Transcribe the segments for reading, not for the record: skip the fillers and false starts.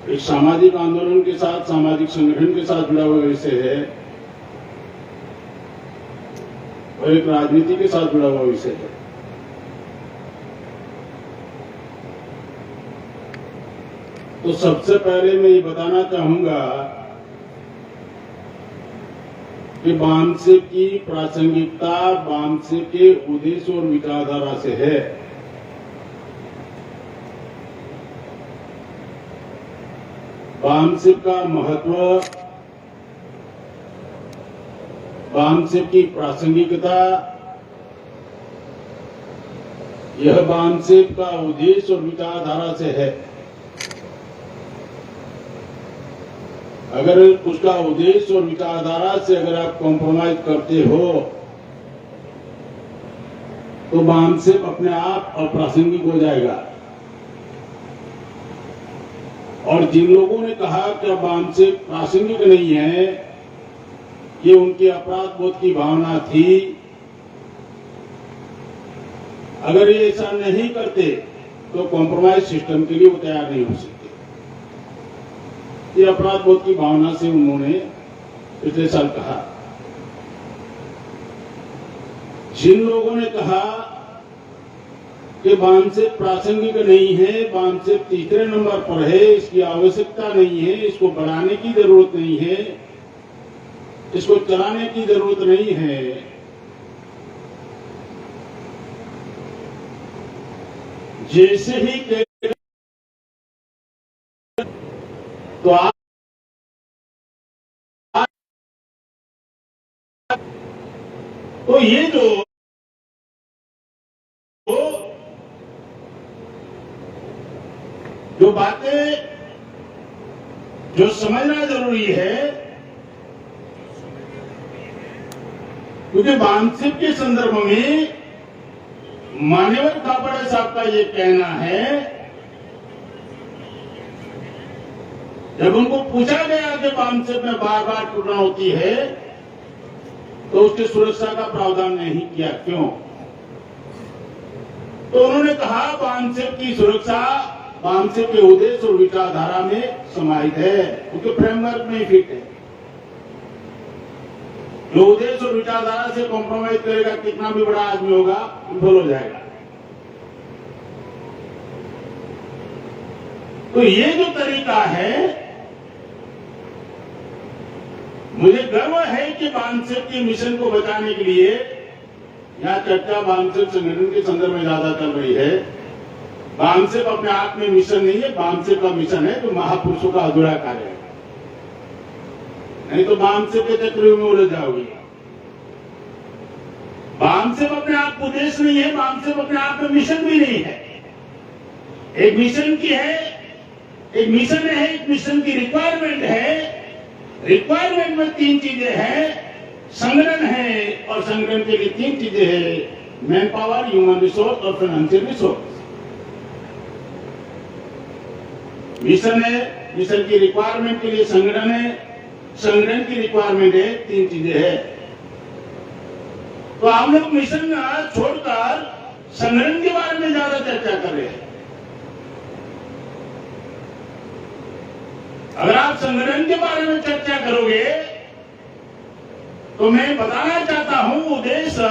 एक सामाजिक आंदोलन के साथ, सामाजिक संगठन के साथ जुड़ा हुआ विषय है और एक राजनीति के साथ जुड़ा हुआ विषय है। तो सबसे पहले मैं ये बताना चाहूंगा कि वामसेप की प्रासंगिकता वामसेप के उद्देश्य और विचारधारा से है। वामसेप का महत्व, वामसेप की प्रासंगिकता, यह वामसेप का उद्देश्य और विचारधारा से है। अगर उसका उद्देश्य और विचारधारा से अगर आप कॉम्प्रोमाइज करते हो तो वामसेप अपने आप अप्रासंगिक हो जाएगा। और जिन लोगों ने कहा कि अब वामसेप प्रासंगिक नहीं है, ये उनकी अपराध बोध की भावना थी। अगर ये ऐसा नहीं करते तो कॉम्प्रोमाइज सिस्टम के लिए वो तैयार नहीं हो सकते। ये अपराध बोध की भावना से उन्होंने पिछले साल कहा। जिन लोगों ने कहा कि वामसेप प्रासंगिक नहीं है, वामसेप तीसरे नंबर पर है, इसकी आवश्यकता नहीं है, इसको बढ़ाने की जरूरत नहीं है, इसको चलाने की जरूरत नहीं है, जैसे ही तो आप तो ये जो बातें जो समझना जरूरी है, क्योंकि वामसेप के संदर्भ में मान्यवर थापड़े साहब का ये कहना है, जब उनको पूछा गया कि वामसेप में बार बार टूटना होती है तो उसकी सुरक्षा का प्रावधान नहीं किया, क्यों? तो उन्होंने कहा वामसेप की सुरक्षा वामसेप के उद्देश्य और विचारधारा में समाहित है, उनके फ्रेमवर्क में फिट है। जो उद्देश्य और विचारधारा से कॉम्प्रोमाइज करेगा, कितना भी बड़ा आदमी होगा, विफल हो जाएगा। तो ये जो तरीका है, मुझे गर्व है कि वामसेप के मिशन को बचाने के लिए यहाँ चर्चा वामसेप संगठन के संदर्भ में ज्यादा चल रही है। वामसेप अपने आप में मिशन नहीं है, वामसेप का मिशन है जो महापुरुषों का अधूरा कार्य है। नहीं तो वामसेप के चक्र में उलझ जाओगे। वामसेप अपने आप को उद्देश्य नहीं है, वामसेप अपने आप में मिशन भी नहीं है। एक मिशन की है, एक मिशन है, एक मिशन की रिक्वायरमेंट है। रिक्वायरमेंट में तीन चीजें हैं, संगठन है, और संगठन के लिए तीन चीजें हैं, मैन पावर, ह्यूमन रिसोर्स और फाइनेंशियल रिसोर्स। मिशन है, मिशन की रिक्वायरमेंट के लिए संगठन है, संगठन की रिक्वायरमेंट है, तीन चीजें हैं। तो हम लोग मिशन छोड़कर संगठन के बारे में ज्यादा चर्चा कर रहे हैं। अगर आप संगठन के बारे में चर्चा करोगे तो मैं बताना चाहता हूं, उद्देश्य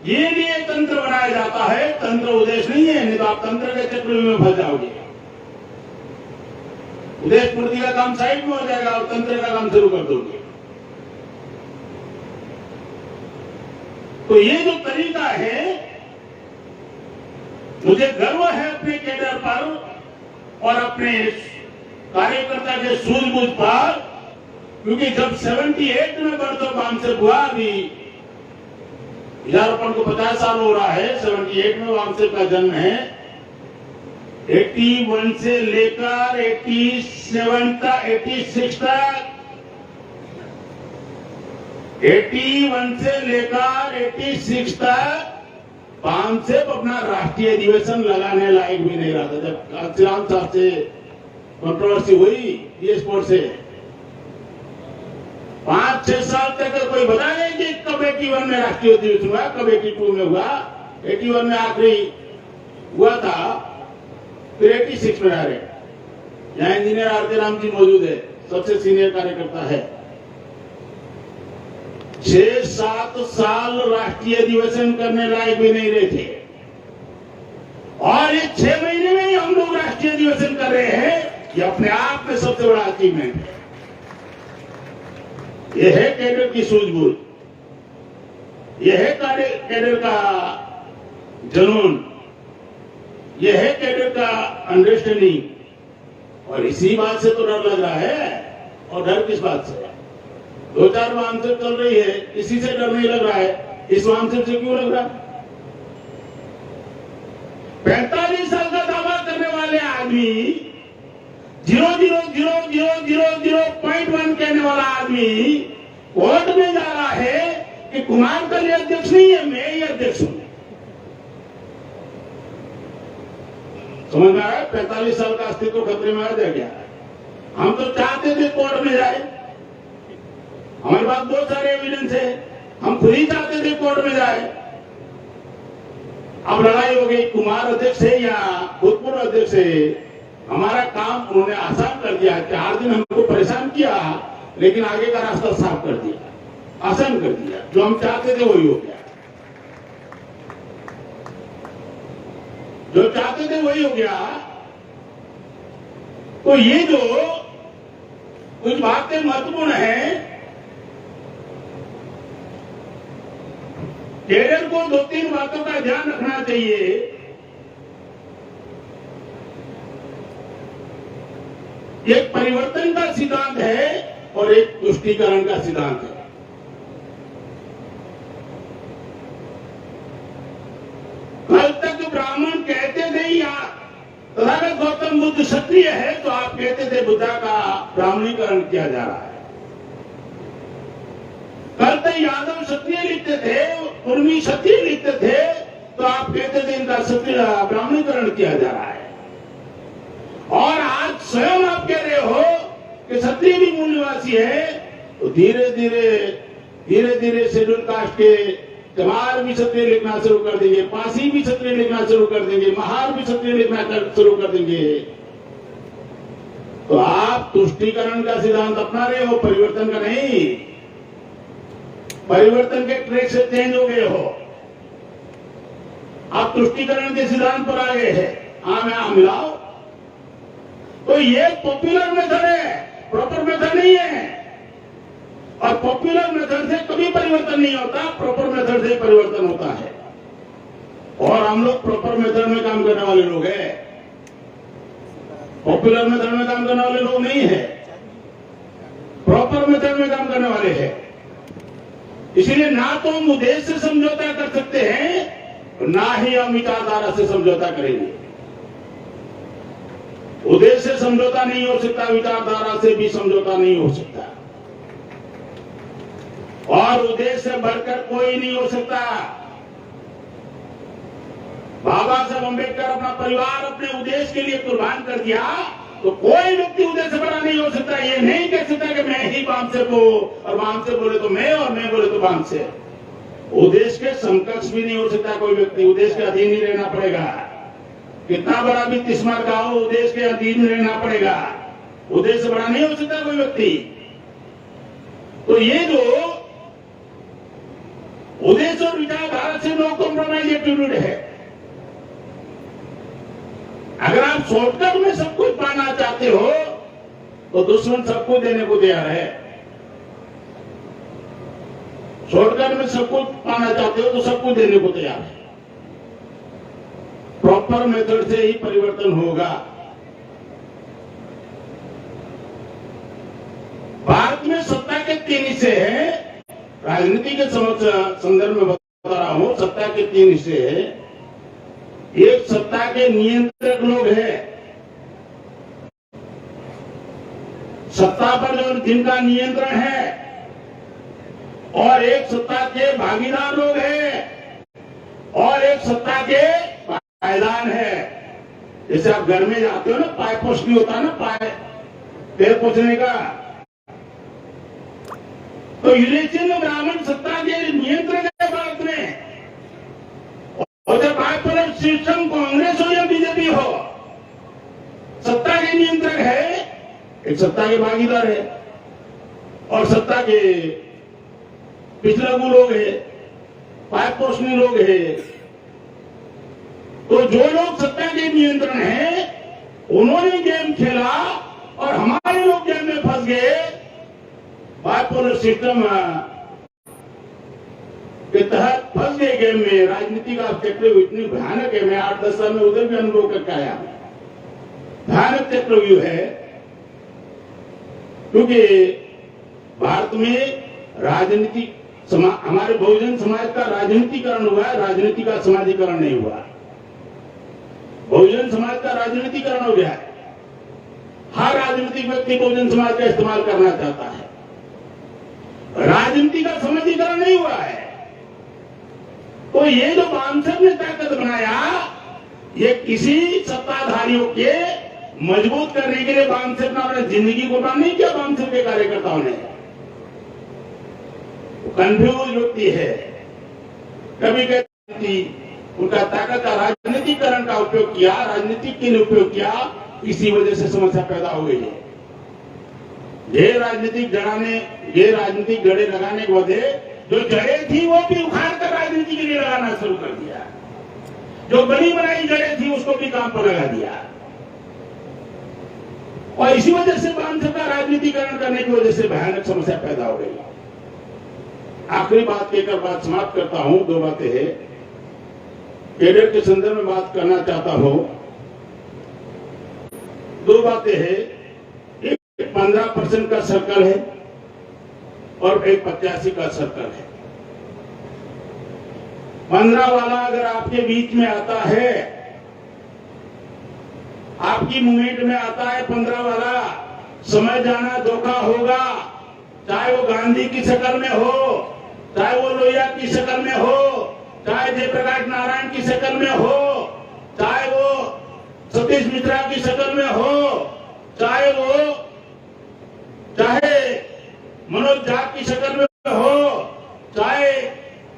ये लिए तंत्र बनाया जाता है, तंत्र उद्देश्य नहीं है, नहीं तो आप तंत्र के चक्र में फंस जाओगे। उद्देश्य पूर्ति का काम साइड में हो जाएगा और तंत्र का काम शुरू कर दोगे। तो ये जो तरीका है, मुझे गर्व है अपने कैडर पर और अपने कार्यकर्ता के सूझबूझ पर, क्योंकि जब 78 में बर्थ वामसेप हुआ, अभी हजारोपन को 50 साल हो रहा है, 78 में वामसेप का जन्म है। 81 से लेकर 87 तक, 86 तक, 81 से लेकर 86 तक वामसेप अपना राष्ट्रीय अधिवेशन लगाने लायक भी नहीं रहा था। जब कांचीराम साहब से कंट्रोवर्सी हुई स्पोर्ट से, 5-6 साल तक कोई बताए कि कब 81 में राष्ट्रीय अधिवेशन हुआ, कब 82 में हुआ। 81 में आखिरी हुआ था, फिर 86 में आ रहे। यहाँ इंजीनियर आरती राम जी मौजूद है, सबसे सीनियर कार्यकर्ता है। 6-7 साल राष्ट्रीय अधिवेशन करने लायक भी नहीं रहे थे, और ये 6 महीने में ही हम लोग राष्ट्रीय अधिवेशन कर रहे हैं। ये अपने आप में सबसे बड़ा अचीवमेंट है। ये है कैडर की सूझबूझ, ये है कैडर का जुनून, ये है कैडर का अंडरस्टैंडिंग। और इसी बात से तो डर लग रहा है। और डर किस बात से? 2-4 मानसिक चल रही है, इसी से डर नहीं लग रहा है। इस मानसिक से क्यों लग रहा है? 45 साल का दावा करने वाले आदमी, 0.00001 कहने वाला आदमी कोर्ट में जा रहा है कि कुमार कल अध्यक्ष नहीं है, मैं ही अध्यक्ष हूं। समझ में आया? 45 साल का अस्तित्व खतरे में आ जाए क्या? हम तो चाहते थे कोर्ट में जाए, हमारे पास बहुत सारे एविडेंस है, हम खुद ही चाहते थे कोर्ट में जाए। अब लड़ाई हो गई, कुमार अध्यक्ष है या भूतपूर्व अध्यक्ष है। हमारा काम उन्होंने आसान कर दिया। 4 दिन हमको परेशान किया, लेकिन आगे का रास्ता साफ कर दिया, आसान कर दिया। जो हम चाहते थे वही हो गया, जो चाहते थे वही हो गया। तो ये जो कुछ बातें महत्वपूर्ण हैं, कैडर को 2-3 बातों का ध्यान रखना चाहिए। एक परिवर्तन का सिद्धांत है और एक तुष्टीकरण का सिद्धांत है। कल तक ब्राह्मण कहते थे या तथागत गौतम बुद्ध क्षत्रिय है, तो आप कहते थे बुद्धा का ब्राह्मणीकरण किया जा रहा है। कल तक यादव क्षत्रिय लिखते थे, उर्मी क्षत्रिय लिखते थे, तो आप कहते थे इनका क्षत्रिय ब्राह्मणीकरण किया जा रहा है। और आज स्वयं आप कह रहे हो कि क्षत्रिय भी मूल निवासी है, तो धीरे धीरे शेड्यूल कास्ट के चमार भी क्षत्रिय लिखना शुरू कर देंगे, पासी भी क्षत्रिय लिखना शुरू कर देंगे, महार भी क्षत्रिय लिखना शुरू कर देंगे। तो आप तुष्टीकरण का सिद्धांत अपना रहे हो, परिवर्तन का नहीं। परिवर्तन के ट्रैक से चेंज हो गए हो, आप तुष्टीकरण के सिद्धांत पर आ गए हैं। आम मिलाओ। तो ये पॉपुलर मेथड है, प्रॉपर मेथड नहीं है। और पॉपुलर मेथड से कभी परिवर्तन नहीं होता, प्रॉपर मेथड से परिवर्तन होता है। और हम लोग प्रॉपर मेथड में काम करने वाले लोग हैं, पॉपुलर मेथड में काम करने वाले लोग नहीं है, प्रॉपर मेथड में काम करने वाले हैं। इसलिए ना तो हम उद्देश्य से समझौता कर सकते हैं, ना ही हम विचारधारा से समझौता करेंगे। उद्देश्य से समझौता नहीं हो सकता, विचारधारा से भी समझौता नहीं हो सकता, और उद्देश्य से बढ़कर कोई नहीं हो सकता। बाबा साहब अम्बेडकर अपना परिवार अपने उद्देश्य के लिए कुर्बान कर दिया, तो कोई व्यक्ति उद्देश्य से बड़ा नहीं हो सकता। ये नहीं कह सकता कि मैं ही बाम से को, और बाम से बोले तो मैं, और मैं बोले तो बाम से। उद्देश्य के समकक्ष भी नहीं हो सकता कोई व्यक्ति, उद्देश्य के अधीन ही रहना पड़ेगा। कितना बड़ा भी तिस्मार का हो, उद्देश्य के अधीन रहना पड़ेगा। उद्देश्य से बड़ा नहीं हो सकता कोई व्यक्ति। तो ये जो उद्देश्य और विचारधारा से नो कॉम्प्रोमाइज एटीट्यूड है। अगर आप शॉर्टकट में सब कुछ पाना चाहते हो, तो दुश्मन सब कुछ देने को तैयार है। शॉर्टकट में सब कुछ पाना चाहते हो तो सब कुछ देने को तैयार है। प्रॉपर मेथड से ही परिवर्तन होगा। भारत में सत्ता के 3 हिस्से हैं। राजनीति के संदर्भ में बता रहा हूं, सत्ता के 3 हिस्से हैं। एक सत्ता के नियंत्रक लोग हैं, सत्ता पर जो जिनका नियंत्रण है, और एक सत्ता के भागीदार लोग हैं, और एक सत्ता के पायदान है। जैसे आप घर में जाते हो ना, पाय पोछ नहीं होता ना, पाय पैर पोछने का, तो इलेक्शन ब्राह्मण सत्ता के नियंत्रण है भारत में। और जब बाइपोलर सिस्टम कांग्रेस हो या बीजेपी हो, सत्ता के नियंत्रक है, एक सत्ता के भागीदार है और सत्ता के पिछलगू लोग है, पाइप पोषणी लोग है। तो जो लोग सत्ता के नियंत्रण है उन्होंने गेम खेला और हमारे लोग गेम में फंस गए। बाइपोलर सिस्टम के तहत फंस गए गेम में। राजनीति का चक्रव्यूह इतनी भयानक है, मैं 8-10 साल में उधर भी अनुभव करके आया हूं। भयानक चक्रव्यूह है क्योंकि भारत में राजनीति हमारे बहुजन समाज का राजनीतिकरण हुआ है, राजनीति का समाजीकरण नहीं हुआ। बहुजन समाज का राजनीतिकरण हो गया है। हर राजनीतिक व्यक्ति बहुजन समाज का इस्तेमाल करना चाहता है, राजनीति का समाजीकरण नहीं हुआ है। तो ये जो बामसेब ने ताकत बनाया, ये किसी सत्ताधारियों के मजबूत करने के लिए बामसेब ने अपनी जिंदगी कुर्बान नहीं किया। बामसेब के कार्यकर्ताओं ने कंफ्यूज होती है, कभी कहती उनका ताकत का राजनीतिकरण का उपयोग किया, राजनीतिक के लिए उपयोग किया, इसी वजह से समस्या पैदा हो गई है। ये राजनीतिक जड़े लगाने के वजह जो जड़ें थी वो भी उखाड़ कर राजनीति के लिए लगाना शुरू कर दिया। जो बनी बनाई जड़ें थी उसको भी काम पर लगा दिया और इसी वजह से बामसेब का राजनीतिकरण करने की वजह से भयानक समस्या पैदा हो गई। आखिरी बात कहकर बात समाप्त करता हूं। 2 बातें हैं, कैडर के संदर्भ में बात करना चाहता हूं। 2 बातें हैं, एक 15% का सर्कल है और एक 85 का सर्कल है। 15 वाला अगर आपके बीच में आता है, आपकी मूवमेंट में आता है 15 वाला, समझ जाना धोखा होगा। चाहे वो गांधी की शक्ल में हो, चाहे वो लोहिया की शक्ल में हो, चाहे जयप्रकाश नारायण की शक्ल में हो, चाहे वो सतीश मिश्रा की शक्ल में हो, चाहे मनोज झा की शक्ल में हो, चाहे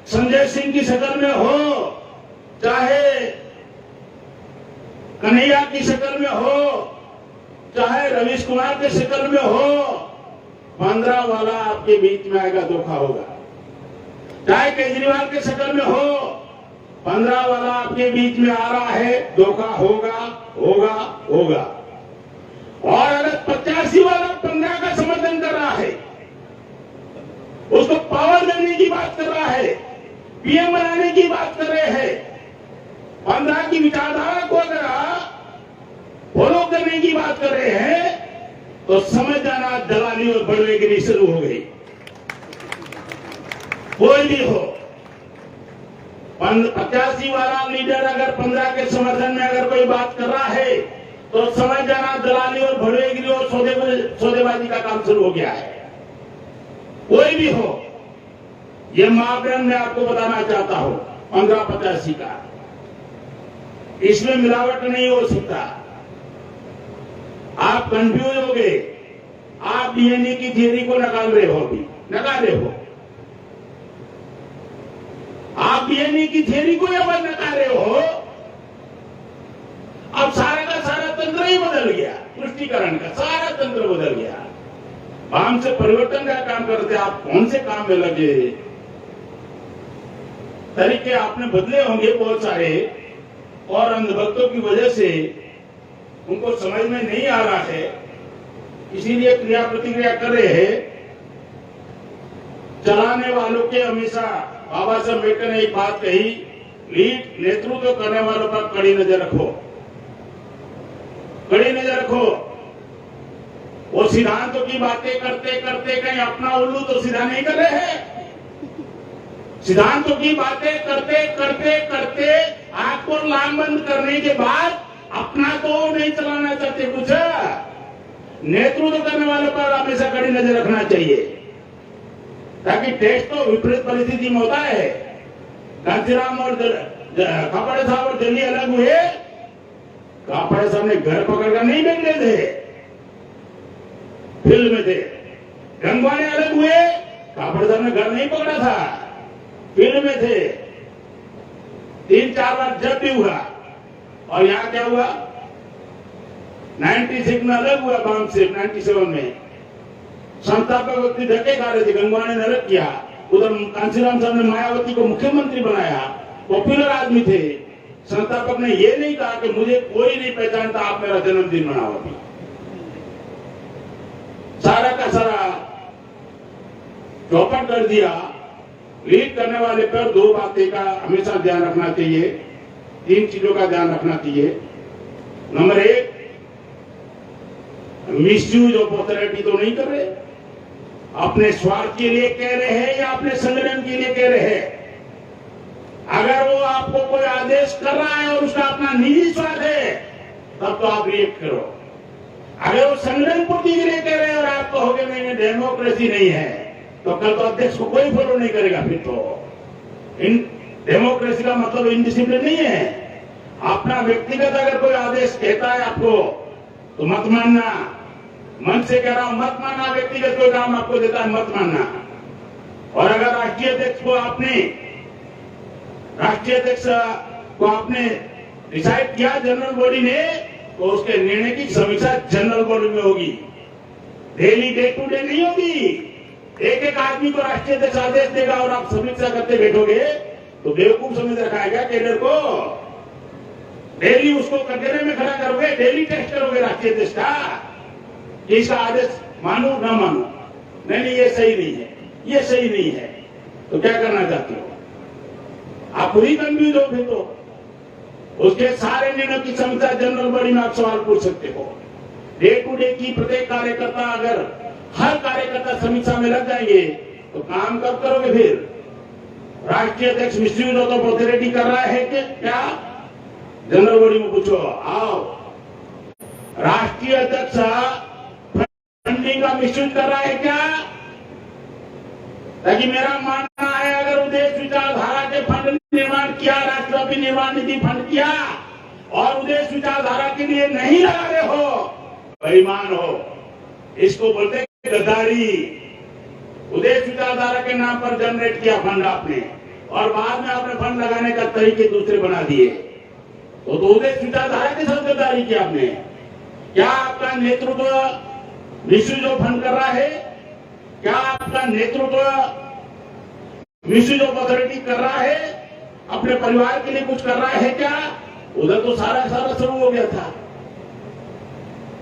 संजय सिंह की शक्ल में हो, चाहे कन्हैया की शक्ल में हो, चाहे रवीश कुमार की शक्ल में हो, 15 वाला आपके बीच में आएगा, धोखा होगा। चाहे केजरीवाल के शक्ल में हो, 15 वाला आपके बीच में आ रहा है, धोखा होगा होगा होगा। और अगर 85 वाला 15 का समर्थन कर रहा है, उसको पावर देने की बात कर रहा है, पीएम बनाने की बात कर रहे हैं, 15 की विचारधारा को अगर फॉलो करने की बात कर रहे हैं, तो समझ जाना दलाली और बड़वेगिरी शुरू हो गई। कोई भी हो, 85 वाला लीडर अगर 15 के समर्थन में अगर कोई बात कर रहा है, तो समझ जाना दलाली और भड़वेगिरी और सौदेबाजी का काम शुरू हो गया है। कोई भी हो, ये मापदंड मैं आपको बताना चाहता हूं 15-85 का। इसमें मिलावट नहीं हो सकता। आप कंफ्यूज हो गए, आप डीएनए की थियरी को नकार रहे हो, अभी नकार रहे हो। आप डीएनए की थियरी को अब नकार रहे हो। अब सारा का सारा तंत्र ही बदल गया, पुष्टिकरण का सारा तंत्र बदल गया। हम से परिवर्तन का काम करते, आप कौन से काम में लगे? तरीके आपने बदले होंगे बहुत सारे, और अंधभक्तों की वजह से उनको समझ में नहीं आ रहा है, इसीलिए क्रिया प्रतिक्रिया कर रहे हैं। चलाने वालों के हमेशा बाबा साहब अम्बेडकर ने एक बात कही, नेतृत्व करने वालों पर कड़ी नजर रखो, कड़ी नजर रखो। वो सिद्धांतों की बातें करते करते कहीं अपना उल्लू तो सीधा नहीं कर रहे हैं। सिद्धांतों की बातें करते करते करते आंख को लाम बंद करने के बाद अपना तो नहीं चलाना चाहते। कुछ नेतृत्व करने वाले पर हमेशा कड़ी नजर रखना चाहिए, ताकि टेस्ट तो विपरीत परिस्थिति में होता है। कांचीराम और कापड़े साहब और दिल्ली अलग हुए, कापड़े साहब ने घर पकड़कर नहीं बैठे थे, फील्ड में थे। गंगवाने अलग हुए, कापड़े साहब ने घर नहीं पकड़ा था, फील्ड में थे। 3-4 बार जब भी हुआ, और यहां क्या हुआ? 96 में अलग हुआ बाम से, 97 में संस्थापक व्यक्ति धक्के खा रहे थे, गंगवाने ने अलग किया। उधर कांशीराम साहब ने मायावती को मुख्यमंत्री बनाया, पॉपुलर आदमी थे। संस्थापक ने ये नहीं कहा कि मुझे कोई नहीं पहचानता, आप मेरा जन्मदिन मनाओ। अभी सारा का सारा चौपट कर दिया। लीड करने वाले पर दो बातें का हमेशा ध्यान रखना चाहिए, तीन चीजों का ध्यान रखना चाहिए। नंबर एक, मिसयूज ऑफ अथॉरिटी तो नहीं कर रहे, अपने स्वार्थ के लिए कह रहे हैं या अपने संगठन के लिए कह रहे हैं। अगर वो आपको कोई आदेश कर रहा है और उसका अपना निजी स्वार्थ है, तब तो आप रिएक्ट करो। अगर वो संगठन पूर्ति के लिए कह रहे हैं और आप कहोगे नहीं डेमोक्रेसी नहीं है, तो कल तो अध्यक्ष को कोई फॉलो नहीं करेगा। फिर तो इन डेमोक्रेसी का मतलब इनडिसिप्लिन नहीं है। अपना व्यक्तिगत अगर कोई आदेश कहता है आपको तो मत मानना। मन से कह रहा हूं, मत मानना। व्यक्तिगत कोई काम आपको देता है, मत मानना। और अगर राष्ट्रीय अध्यक्ष को आपने डिसाइड किया जनरल बॉडी ने, तो उसके निर्णय की समीक्षा जनरल बॉडी में होगी, डेली डे टू डे नहीं होगी। एक एक आदमी को राष्ट्रीय अध्यक्ष आदेश देगा और आप समीक्षा करते बैठोगे तो बेवकूफ समझ रखा है क्या कैडर को? डेली उसको कटघरे में खड़ा करोगे, डेली टेस्ट करोगे राष्ट्रीय अध्यक्ष का कि इसका आदेश मानू ना मानू। नहीं, ये सही नहीं है, ये सही नहीं है। तो क्या करना चाहते हो आप? खुद ही कंफ्यूज हो। फिर तो उसके सारे निर्णयों की समीक्षा जनरल बॉडी में आप सवाल पूछ सकते हो। डे टू डे की प्रत्येक कार्यकर्ता, अगर हर कार्यकर्ता समीक्षा में लग जाएंगे तो काम कब करोगे? फिर राष्ट्रीय अध्यक्ष मिसयूज ऑफ अथॉरिटी कर रहा है कि क्या? जनरल बॉडी में पूछो। आओ, राष्ट्रीय अध्यक्ष फंडिंग का मिसयूज कर रहा है क्या? ताकि मेरा मानना है, अगर उद्देश्य विचारधारा के फंड निर्माण किया, राष्ट्रव्यापी निर्माण निधि फंड किया और उद्देश्य विचारधारा के लिए नहीं लगा रहे हो, बेईमान हो। इसको बोलते हैं गद्दारी। उद्देश्य विचारधारा के नाम पर जनरेट किया फंड आपने और बाद में आपने फंड लगाने का तरीके दूसरे बना दिए, तो उद्देश्य विचारधारा के साथ गद्दारी किया आपने। क्या आपका नेतृत्व मिसयूज ऑफ फंड कर रहा है? क्या आपका नेतृत्व मिसयूज ऑफ अथॉरिटी कर रहा है? अपने परिवार के लिए कुछ कर रहा है क्या? उधर तो सारा शुरू हो गया था।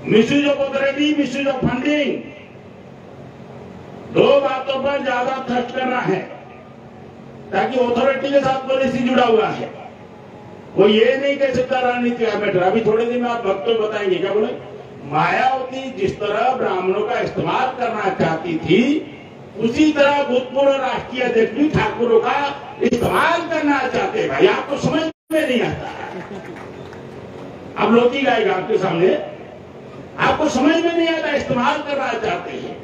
Misuse of authority, misuse of funding, दो बातों पर ज्यादा खर्च करना है ताकि अथॉरिटी के साथ पॉलिसी जुड़ा हुआ है। वो ये नहीं कह सकता राजनीति का मैटर। अभी थोड़े दिन में आप भक्तों बताएंगे क्या बोले? मायावती जिस तरह ब्राह्मणों का इस्तेमाल करना चाहती थी, उसी तरह भूतपूर्व राष्ट्रीय अध्यक्ष भी ठाकुरों का इस्तेमाल करना चाहते। भाई आपको समझ में नहीं आता। अब लोटी गाएगा आपके सामने, आपको समझ में नहीं आता, इस्तेमाल करना चाहते हैं।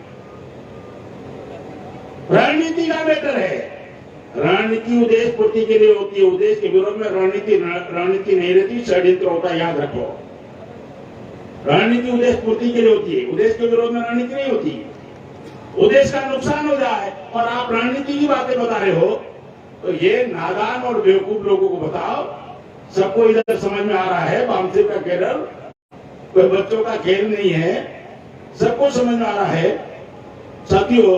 रणनीति का मैटर है। रणनीति उद्देश्य पूर्ति के लिए होती है, उद्देश्य के विरोध में रणनीति नहीं रहती, षड्यंत्र होता है। याद रखो, रणनीति उद्देश्य पूर्ति के लिए होती है, उद्देश्य के विरोध में रणनीति नहीं होती। उद्देश्य का नुकसान हो जाए और आप रणनीति की बातें बता रहे हो, तो ये नादान और बेवकूफ लोगों को बताओ। सबको इधर समझ में आ रहा है, बामसेब का कैडर कोई बच्चों का खेल नहीं है, सबको समझ में आ रहा है। साथियों,